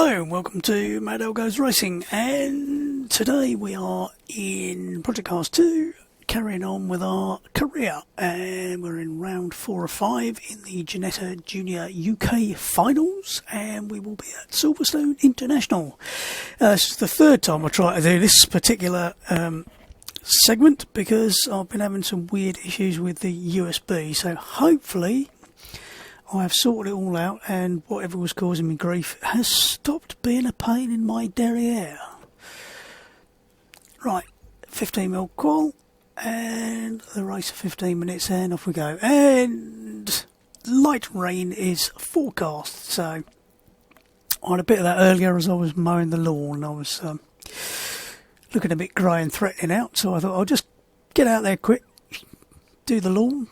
Hello and welcome to Mad L Goes Racing, and today we are in Project Cars 2 carrying on with our career, and we're in round 4 or 5 in the Ginetta Jr UK Finals, and we will be at Silverstone International. This is the third time I try to do this particular segment because I've been having some weird issues with the USB, so hopefully I have sorted it all out and whatever was causing me grief has stopped being a pain in my derriere. Right, 15mm qual and the race of 15 minutes, and off we go. And light rain is forecast, so I had a bit of that earlier as I was mowing the lawn. I was looking a bit grey and threatening out, so I thought I'll just get out there quick, do the lawn.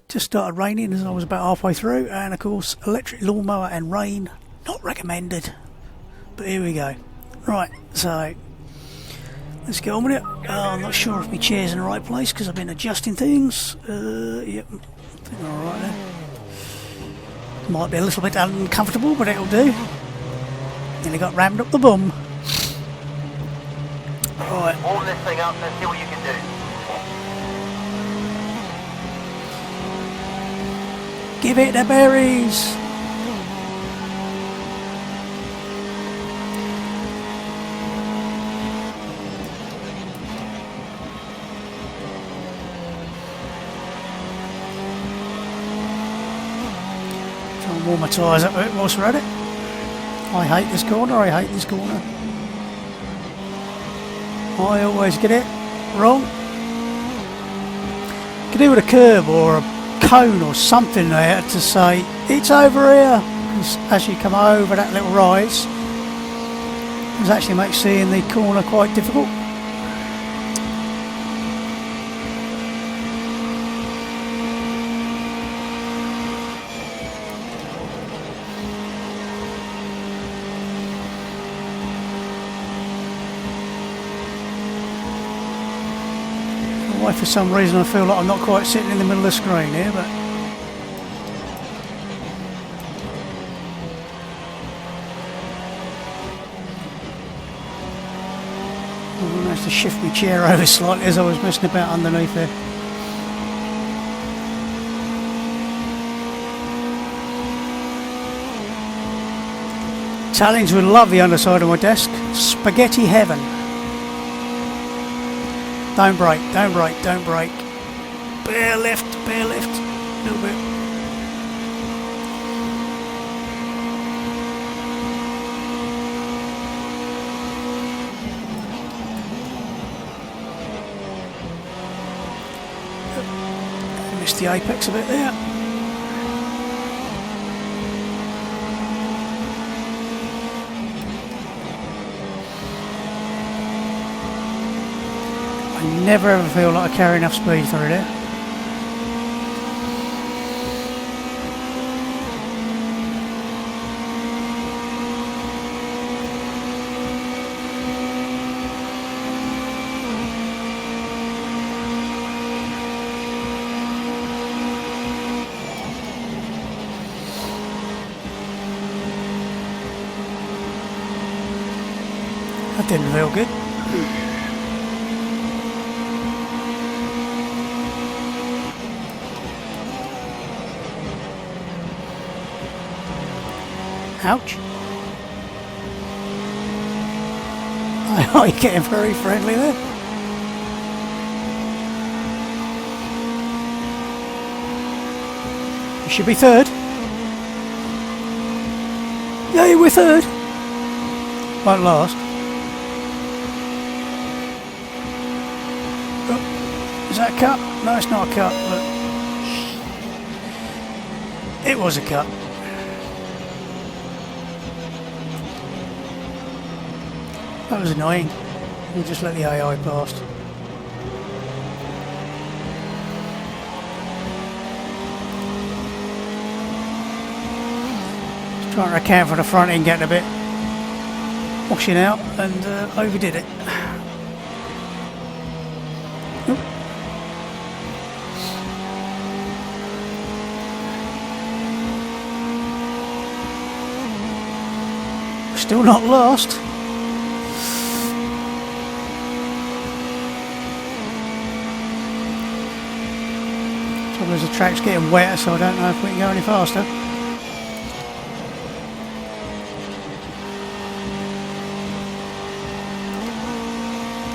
Just started raining as I was about halfway through, and of course electric lawnmower and rain not recommended, but here we go. Right, so let's get on with it. I'm not sure if my chair's in the right place because I've been adjusting things. Yep, I think we're alright there. Might be a little bit uncomfortable, but it'll do. Nearly got rammed up the bum. Right, warm this thing up, let's see what you can do. give it the berries! Try and warm my tyres up a bit whilst we're at it. I hate this corner, I hate this corner. I always get it wrong. Could do with a curb or a cone or something there to say it's over here, because as you come over that little rise it actually makes seeing the corner quite difficult. Why for some reason I feel like I'm not quite sitting in the middle of the screen here, but I'm going to have to shift my chair over slightly as I was messing about underneath there. Italians would love the underside of my desk. Spaghetti heaven. Don't brake, don't brake, don't brake. Bare left, a little bit. Missed the apex a bit there. I never ever feel like I carry enough speed through there. That didn't feel good. Ouch. Oh, you're getting very friendly there. You should be third. Yeah, we're third. Won't last. Oh, is that a cut? No, it's not a cut, but it was a cut. That was annoying. We'll just let the AI past. Just trying to account for the front end getting a bit washing out, and overdid it. Oop. Still not lost. Trouble is the track's getting wetter, so I don't know if we can go any faster.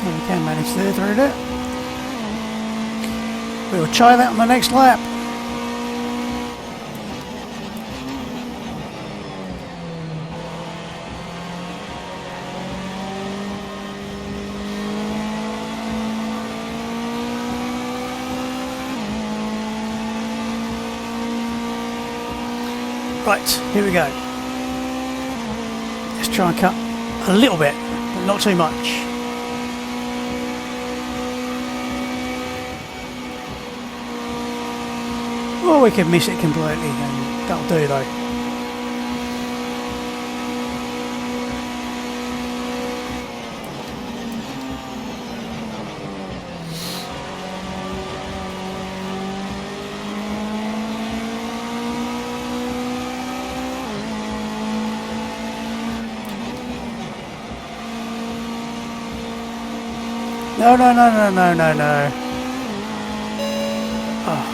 We can manage there through it. We'll try that on the next lap. Right, here we go. Let's try and cut a little bit, but not too much. Or we could miss it completely, and that'll do though. No, no, no, no, no, no, no. Oh.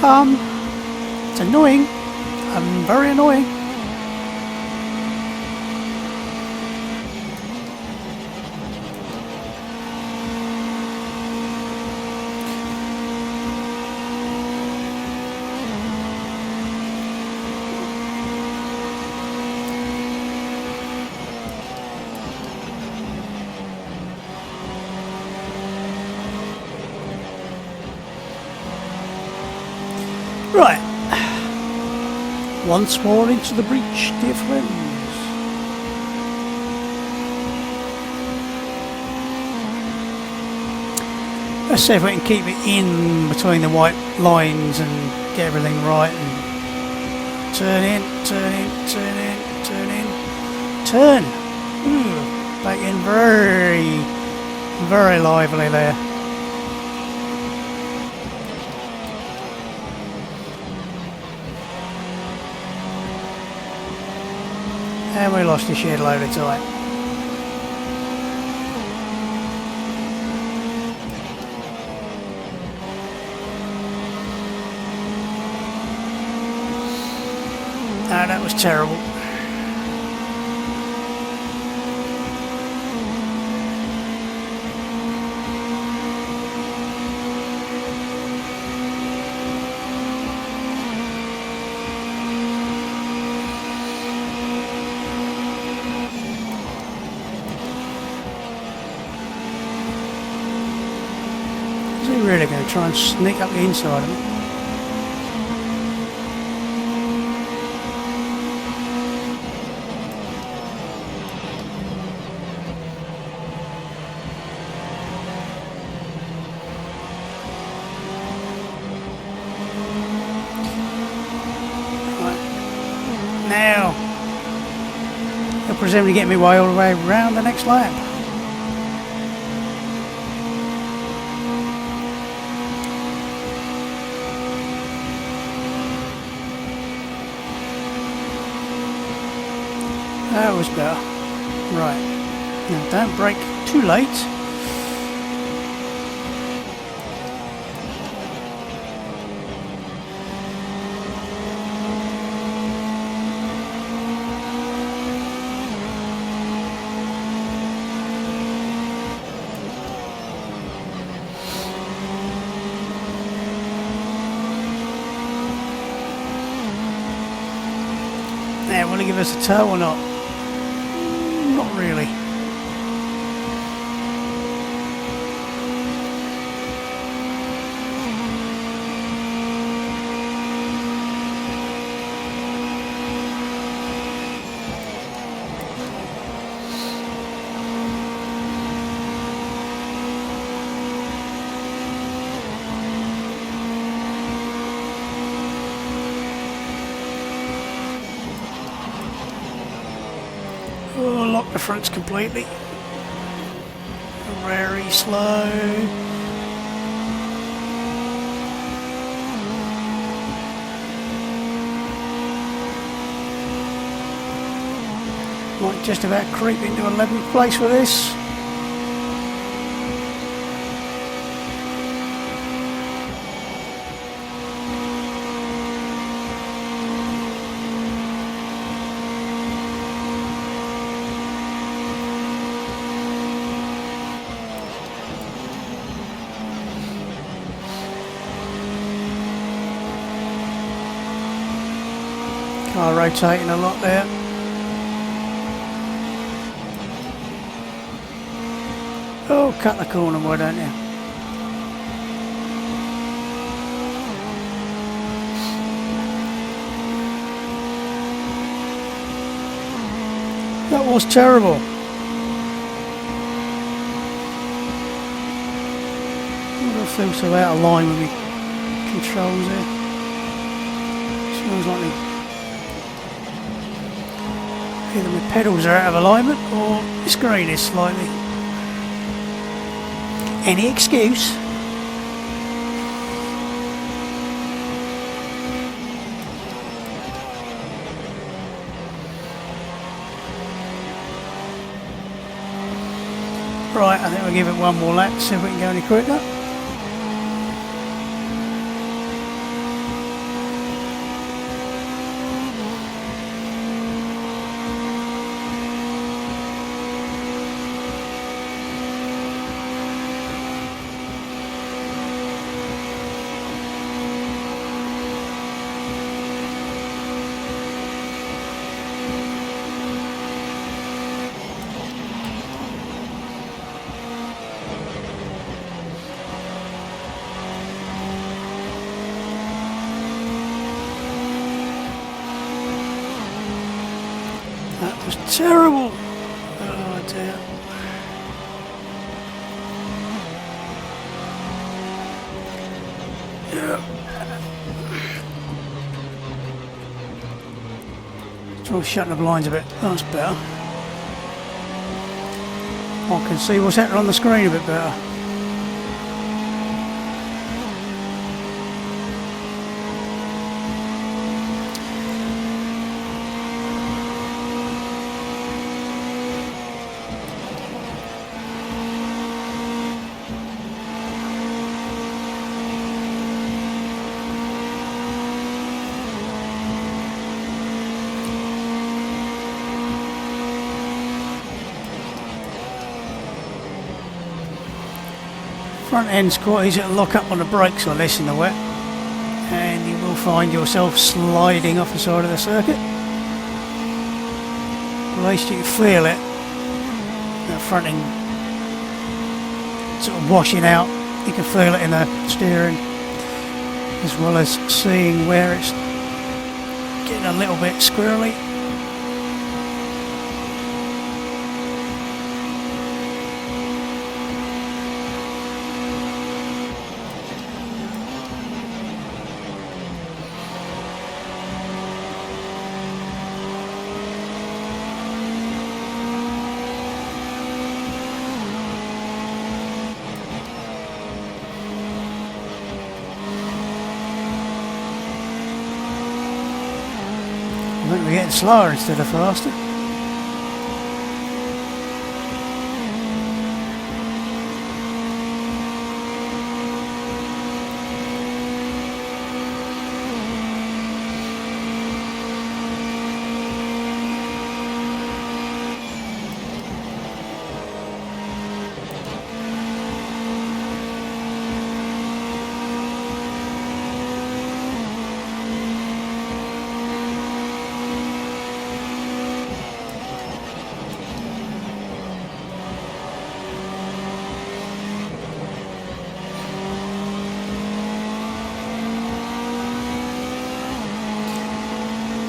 Oh, it's annoying. Very annoying. Right, once more into the breach, dear friends. Let's see if we can keep it in between the white lines and get everything right. And turn in, turn in, turn in, turn in, turn. Back in very, very lively there. And we lost a shed load of time. Oh, that was terrible. Really going to try and sneak up the inside of it. Right. Now, they'll presumably get me way all the way around the next lap. That was better. Right. Now don't brake too late. Now, will he give us a tow or not? Not really. Oh, lock the fronts completely. Very slow. Might just about creep into 11th place with this. Car rotating a lot there. Oh, cut the corner, why don't you? That was terrible. I feel so out of line with my controls there. Smells like either my pedals are out of alignment or the screen is slightly. Any excuse? Right, I think we'll give it one more lap, see if we can go any quicker. That was terrible. Oh dear. Yeah. Try shutting the blinds a bit. That's better. I can see what's happening on the screen a bit better. Front end's quite easy to lock up on the brakes on this in the wet, and you will find yourself sliding off the side of the circuit. At least you can feel it, that front end sort of washing out. You can feel it in the steering, as well as seeing where it's getting a little bit squirrely. I think we're getting slower instead of faster.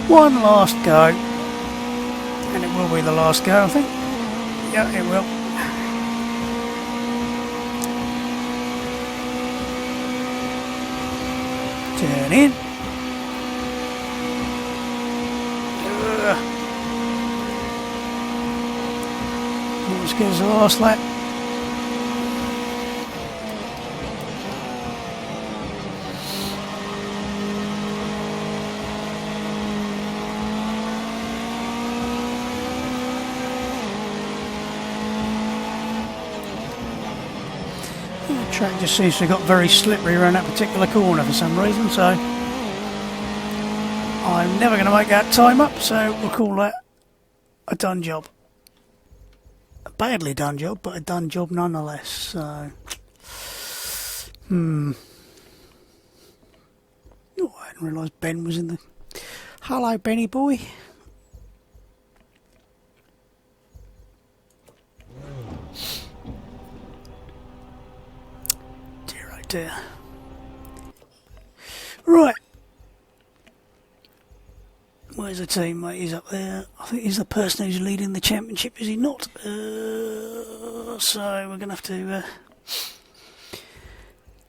One last go, and it will be the last go, I think. Yeah, it will. Turn in. Not as good as the last lap. Track just seems to have got very slippery around that particular corner for some reason, so I'm never going to make that time up, so we'll call that a done job. A badly done job, but a done job nonetheless, so... Oh, I hadn't realised Ben was in the... Hello, Benny boy. Dear, oh dear. Right. Where's the teammate? He's up there. I think he's the person who's leading the championship, is he not? So we're going to have to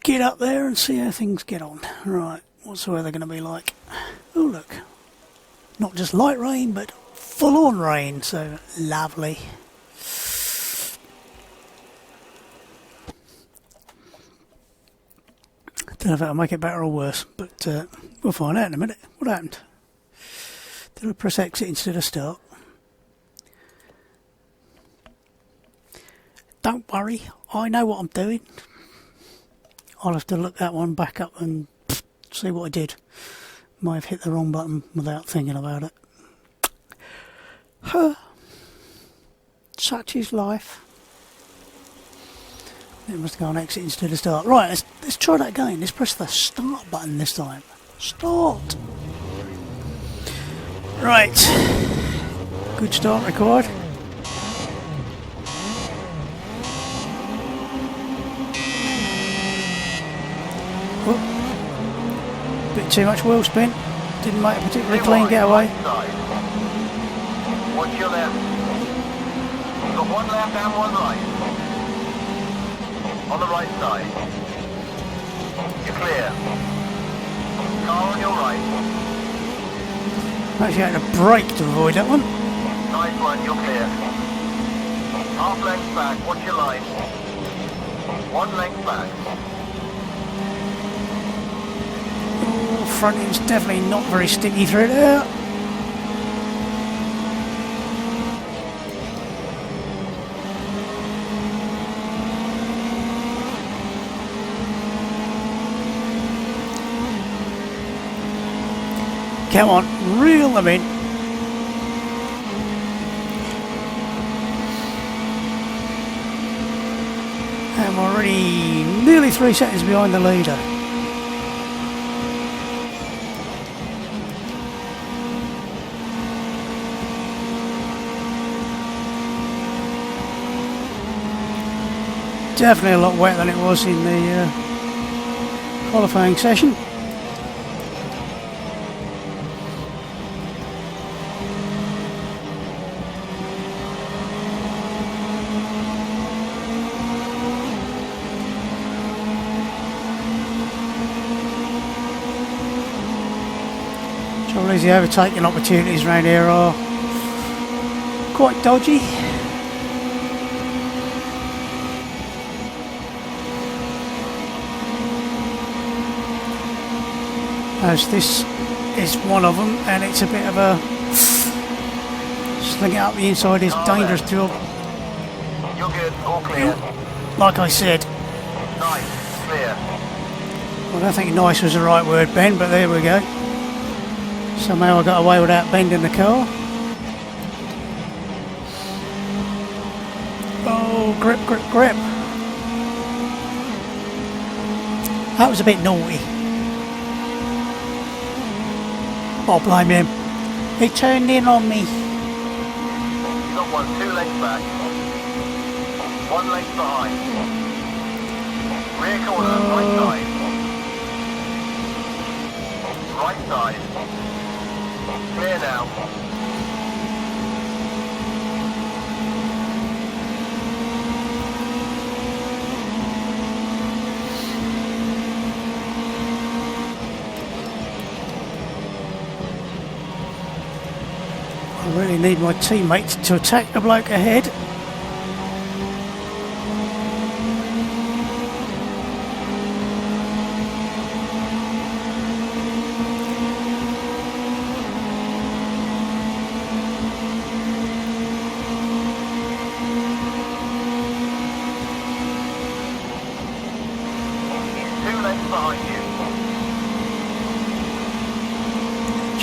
get up there and see how things get on. Right, what's the weather going to be like? Oh look, not just light rain, but full-on rain, so lovely. Don't know if that'll make it better or worse, but we'll find out in a minute. What happened? Did I press exit instead of start? Don't worry, I know what I'm doing. I'll have to look that one back up and see what I did. Might have hit the wrong button without thinking about it. Huh. Such is life. It must have gone exit instead of start. Right, let's try that again. Let's press the start button this time. Start! Right. Good start required. Oh. Bit too much wheel spin. Didn't make a particularly clean getaway. Watch your left. You've got one left and one right. On the right side. You're clear. Car on your right. Actually had to brake to avoid that one. Nice one, you're clear. Half length back, watch your line. One length back. Oh, front end's definitely not very sticky through there. Come on, reel them in. I'm already nearly 3 seconds behind the leader. Definitely a lot wetter than it was in the qualifying session. The overtaking opportunities around here are quite dodgy. As this is one of them, and it's a bit of a slinging it up the inside is dangerous job. You're good, all clear. Like I said. Nice, clear. Well, I don't think nice was the right word, Ben, but there we go. Somehow I got away without bending the car. Oh, grip, grip, grip. That was a bit naughty. I'll blame him. He turned in on me. You've got one, 2 lengths back. 1 length behind. Rear corner, right side. Right side. Clear now. I really need my teammates to attack the bloke ahead.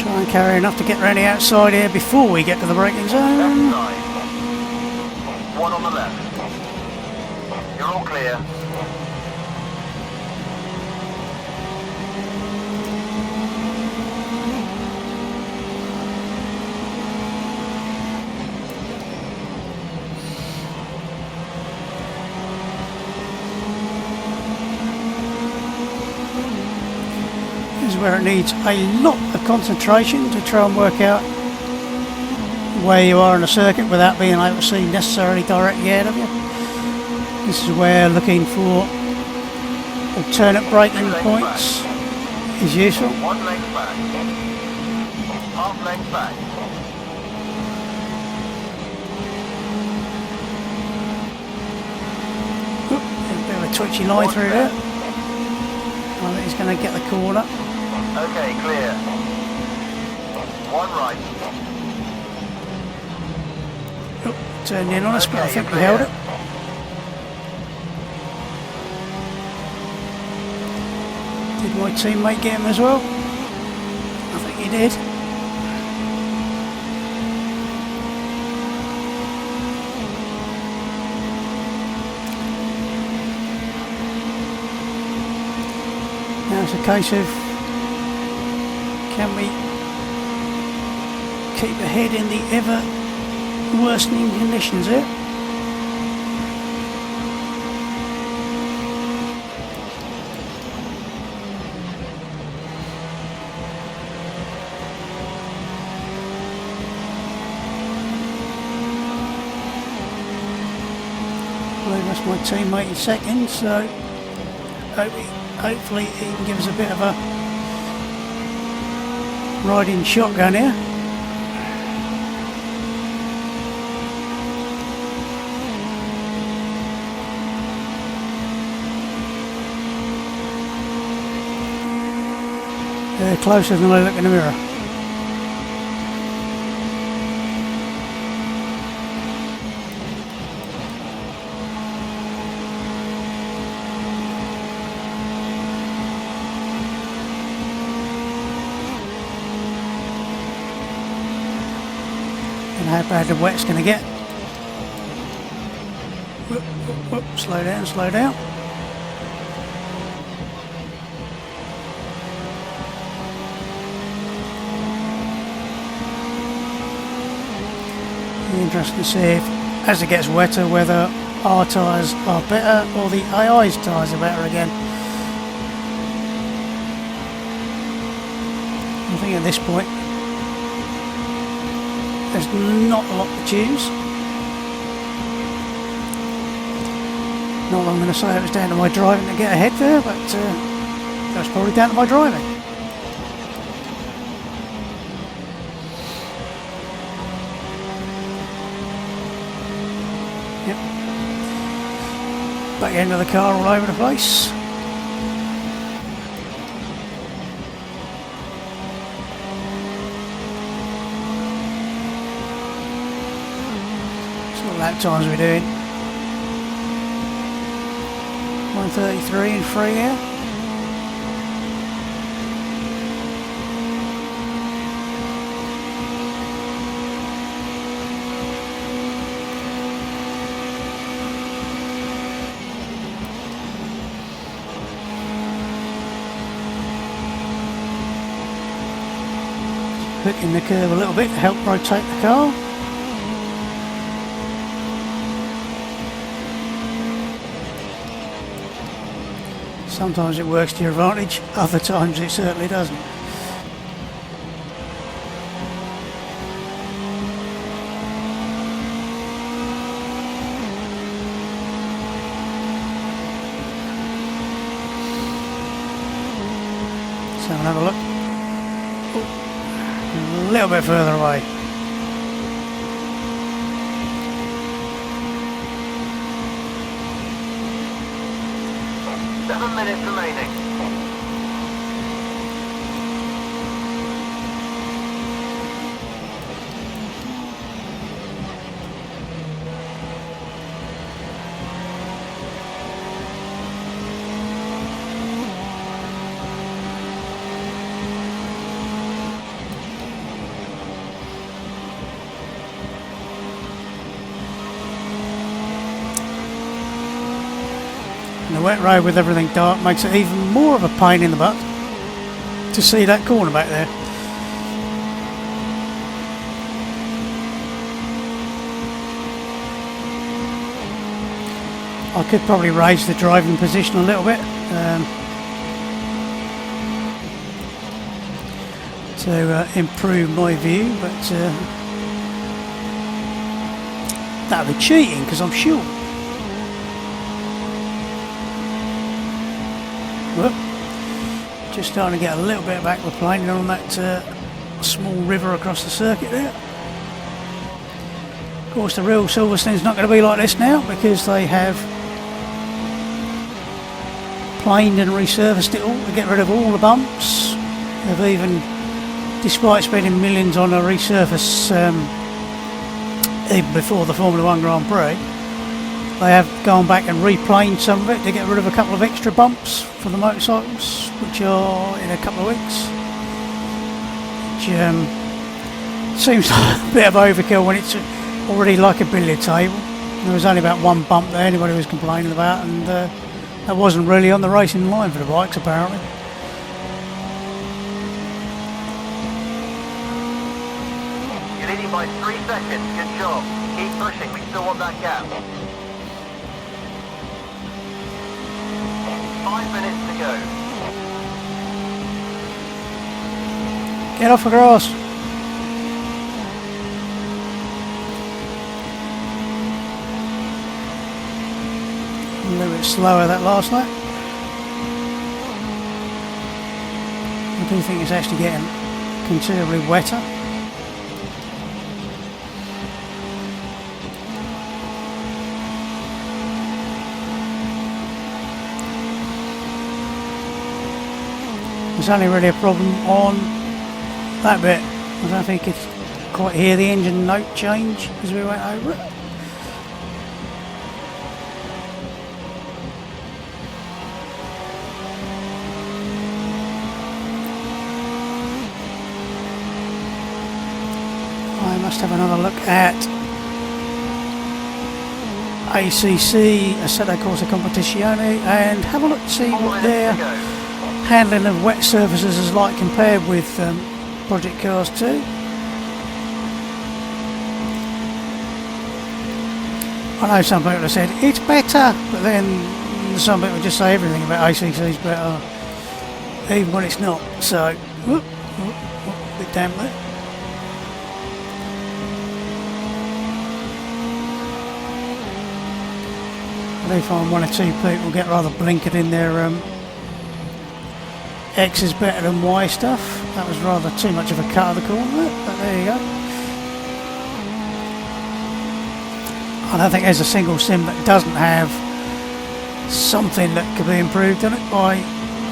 Try and carry enough to get around the outside here before we get to the braking Left zone. side. One on the left. You're all clear. This is where it needs a lot of concentration to try and work out where you are in the circuit without being able to see necessarily directly ahead of you. This is where looking for alternate braking points is useful. 1 length back. Half length back. Oop, a bit of a twitchy line through there. I think he's going to get the corner. Okay, clear. 1 right. Oop, turned in on us, but I Okay, think we clear. held it. Did my teammate get him as well? I think he did. Now it's a case of, can we keep ahead in the ever worsening conditions here? That's my teammate in second, so hopefully he can give us a bit of a riding shotgun here. They're closer than I look in the mirror. How bad the wet's going to get. Whoop, whoop, whoop. Slow down, slow down. Interesting to see if, as it gets wetter, whether our tyres are better or the AI's tyres are better again. I think at this point there's not a lot to choose. Not that I'm going to say it was down to my driving to get ahead there, but that's probably down to my driving. Yep. Back end of the car all over the place. Lap times we're doing 1:33 and 3 here. Hooking the curve a little bit to help rotate the car. Sometimes it works to your advantage, other times it certainly doesn't. So I'll have a look. Ooh, a little bit further away. Minutes remaining. And the wet road with everything dark makes it even more of a pain in the butt to see that corner back there. I could probably raise the driving position a little bit to improve my view, but that would be cheating because I'm sure. Whoop. Just starting to get a little bit of aquaplaning on that small river across the circuit there. Of course, the real Silverstone's not going to be like this now because they have planed and resurfaced it all to get rid of all the bumps. They've even, despite spending millions on a resurface even before the Formula 1 Grand Prix, they have gone back and replaned some of it to get rid of a couple of extra bumps for the motorcycles, which are in a couple of weeks. Which seems like a bit of overkill when it's already like a billiard table. There was only about one bump there anybody was complaining about, and that wasn't really on the racing line for the bikes apparently. You're leading by 3 seconds, good job. Keep pushing, we still want that gap. 5 minutes to go. Get off the grass. A little bit slower that last lap. I do think it's actually getting considerably wetter. There's only really a problem on that bit. I don't think you could quite hear the engine note change as we went over it. I must have another look at ACC, Assetto Corsa Competizione, and have a look to see what their handling of wet surfaces is like compared with Project Cars 2. I know some people have said it's better, but then some people just say everything about ACC is better, even when it's not. So, whoop, whoop, whoop, a bit damp there. I do find one or two people get rather blinkered in their X is better than Y stuff. That was rather too much of a cut of the corner, but there you go. I don't think there's a single sim that doesn't have something that could be improved on it by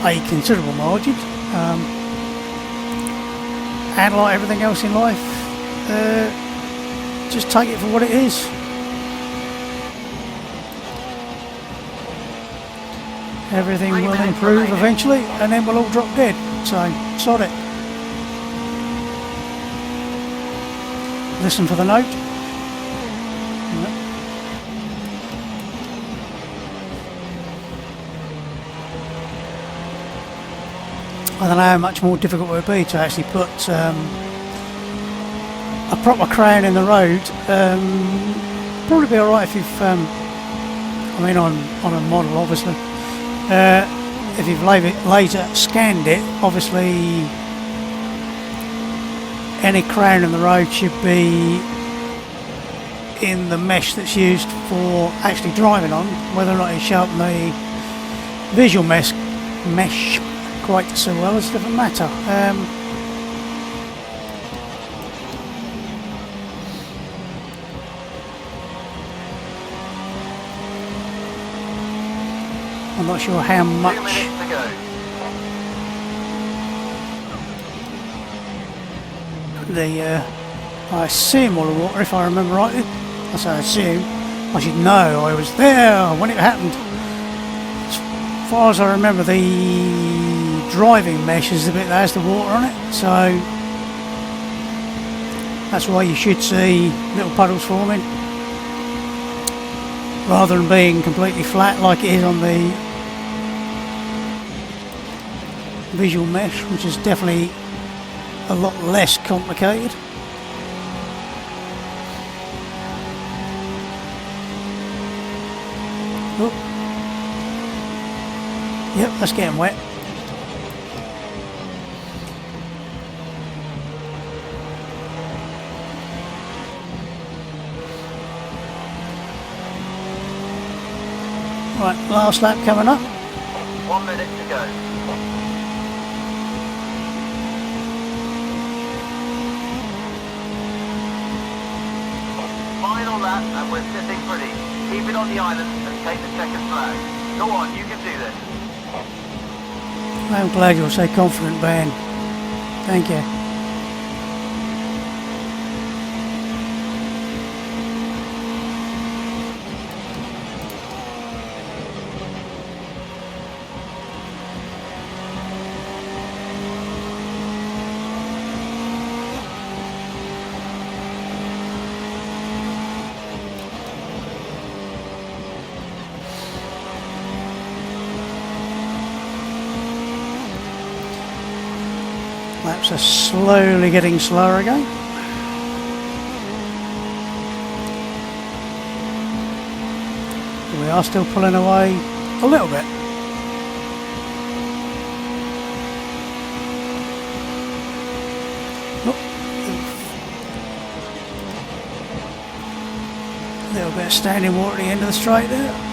a considerable margin. And like everything else in life, just take it for what it is. Everything will improve eventually, and then we'll all drop dead. So, sod it. Listen for the note. I don't know how much more difficult it would be to actually put a proper crown in the road. Probably be alright if you've, I mean on a model obviously. If you've later scanned it, obviously any crown in the road should be in the mesh that's used for actually driving on. Whether or not you show up the visual mesh quite so well is a different matter. I'm not sure how much I assume all the water, if I remember rightly. I say I assume. I should know I was there when it happened. As far as I remember, the driving mesh is the bit that has the water on it, so that's why you should see little puddles forming rather than being completely flat like it is on the visual mesh, which is definitely a lot less complicated. Oh. Yep, that's getting wet. Right, last lap coming up. 1 minute to go. Final lap and we're sitting pretty. Keep it on the island and take the checkered flag. Go on, you can do this. I'm glad you're so confident, Ben. Thank you. Laps are slowly getting slower again. We are still pulling away a little bit. A little bit of standing water at the end of the straight there.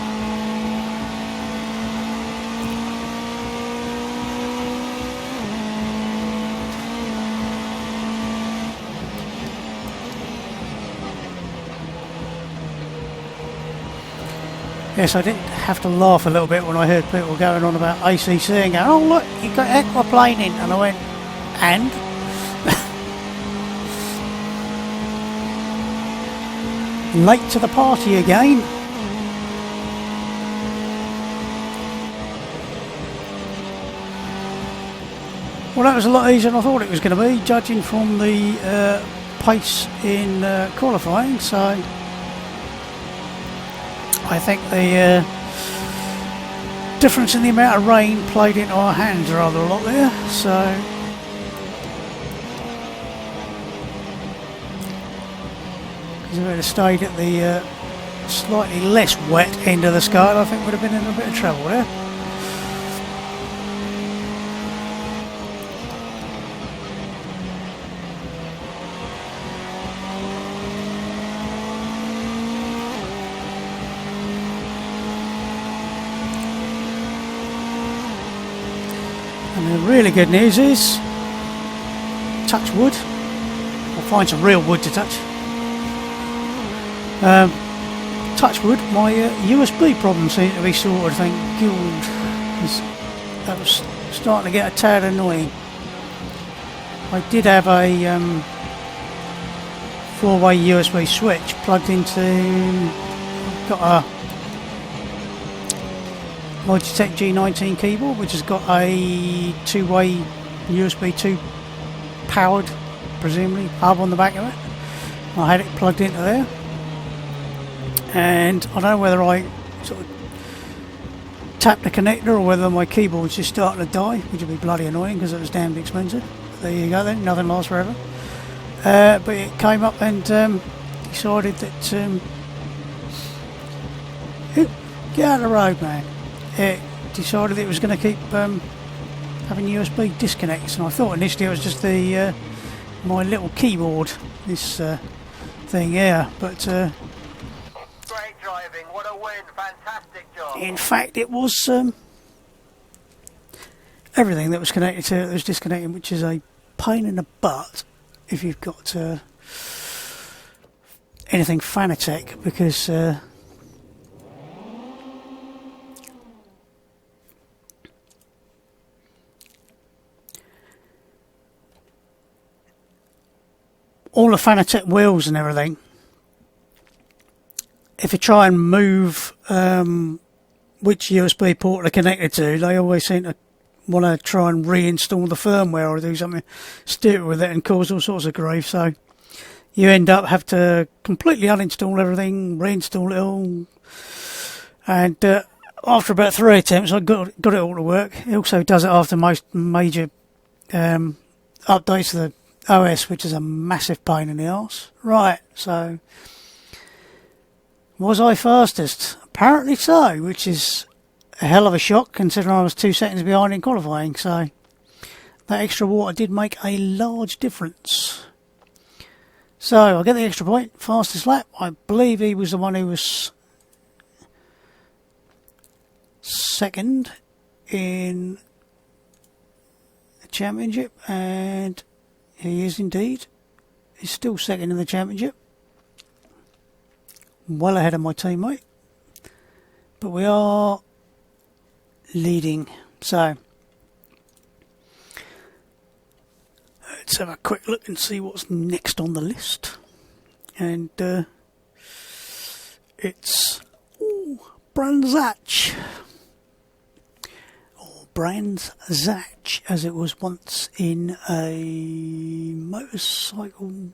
Yes, I did have to laugh a little bit when I heard people going on about ACC and going, oh look, you've got aquaplaning, and I went, and? Late to the party again. Well, that was a lot easier than I thought it was going to be, judging from the pace in qualifying, so I think the difference in the amount of rain played into our hands rather a lot there, so because if it had stayed at the slightly less wet end of the scale, I think we'd have been in a bit of trouble there. And the really good news is, touch wood, I'll find some real wood to touch. Touch wood, my USB problem seemed to be sorted, thank God, because that was starting to get a tad annoying. I did have a 4-way USB switch plugged into, I've got a Logitech G922 keyboard, which has got a 2-way USB 2 powered, presumably, hub on the back of it. I had it plugged into there, and I don't know whether I sort of tapped the connector or whether my keyboard was just starting to die, which would be bloody annoying because it was damned expensive. But there you go then, nothing lasts forever. But it came up and decided that get out of the road, man. It decided it was going to keep having USB disconnects, and I thought initially it was just the my little keyboard, this thing here, but great driving, what a win, fantastic job. In fact it was everything that was connected to it that was disconnecting, which is a pain in the butt if you've got anything Fanatec, because all the Fanatec wheels and everything, if you try and move which USB port they're connected to, they always seem to want to try and reinstall the firmware or do something stupid with it and cause all sorts of grief. So you end up having to completely uninstall everything, reinstall it all, and after about 3 attempts, I got it all to work. It also does it after most major updates to the OS, which is a massive pain in the arse. Right, so was I fastest? Apparently so, which is a hell of a shock considering I was 2 seconds behind in qualifying. So that extra water did make a large difference. So I get the extra point, fastest lap. I believe he was the one who was second in the championship, and he is indeed. He's still second in the championship, well ahead of my teammate, but we are leading. So let's have a quick look and see what's next on the list. And it's Brands Hatch, or Brands Hatch as it was once in a Motorcycle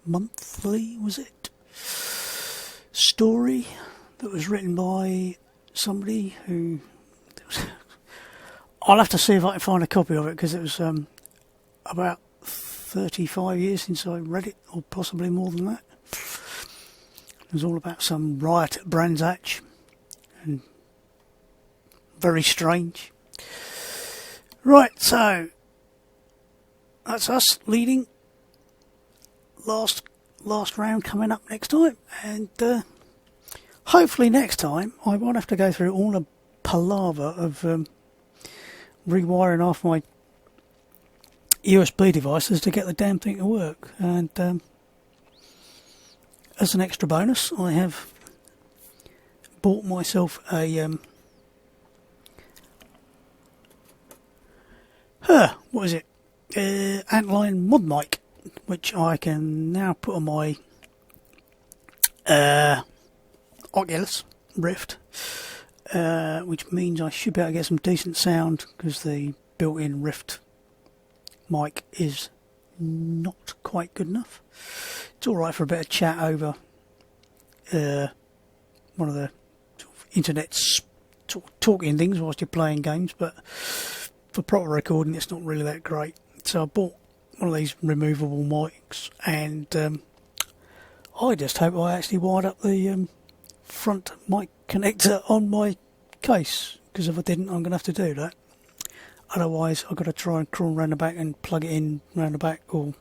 Monthly, was it? Story that was written by somebody who... I'll have to see if I can find a copy of it, because it was about 35 years since I read it, or possibly more than that. It was all about some riot at Brands Hatch, and very strange. Right, so that's us leading. Last round coming up next time, and hopefully next time I won't have to go through all the palaver of rewiring off my USB devices to get the damn thing to work. And as an extra bonus, I have bought myself a what is it? Antline mod mic, which I can now put on my Oculus Rift, which means I should be able to get some decent sound, because the built-in Rift mic is not quite good enough. It's alright for a bit of chat over one of the sort of internet talking things whilst you're playing games, but for proper recording it's not really that great. So I bought one of these removable mics, and I just hope I actually wired up the front mic connector on my case, because if I didn't, I'm going to have to do that. Otherwise I've got to try and crawl around the back and plug it in around the back, or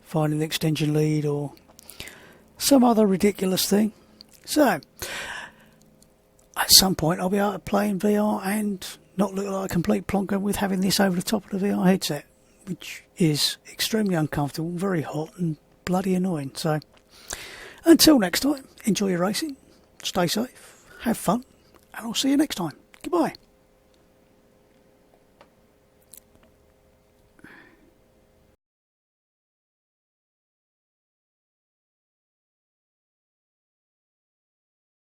find an extension lead or some other ridiculous thing. So at some point I'll be able to play in VR and not look like a complete plonker with having this over the top of the VR headset, which is extremely uncomfortable, very hot and bloody annoying. So until next time, enjoy your racing, stay safe, have fun, and I'll see you next time. Goodbye.